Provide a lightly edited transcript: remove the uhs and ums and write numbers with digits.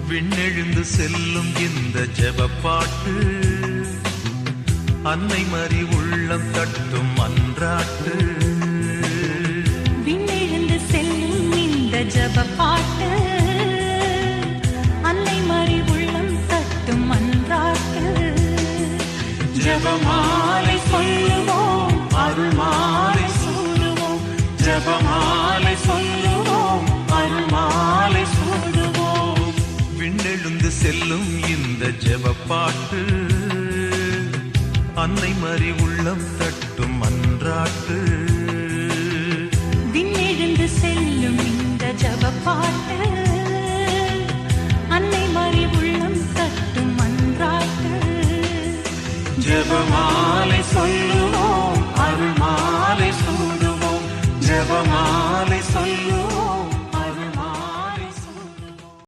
விண்ணெழுந்து செல்லும் இந்த ஜெபப்பாட்டு அன்னை மறி உள்ளம் தட்டும் அன்றாட்டு. விண்ணெழுந்து செல்லும் இந்த ஜெபப்பாட்டு அன்னை மறி உள்ளம் தட்டும் அன்றாட்டு. ஜெபமாலை சொல்லுவோம், அருள்மாலை சூடுவோம். ஜெபமாலை சொல்லுவோம், அருள்மாலை சூடுவோம். விண்ணெழுந்து செல்லும் இந்த ஜெபப்பாட்டு அன்னை மறி உள்ளம் தட்டும் அன்றாட்டு. விண்ணெழுந்து செல்லும் இந்த ஜெபப்பாட்டு அன்னை மறி உள்ளம் தட்டும் அன்றாட்டு. ஜெபமாலை சொல்லும்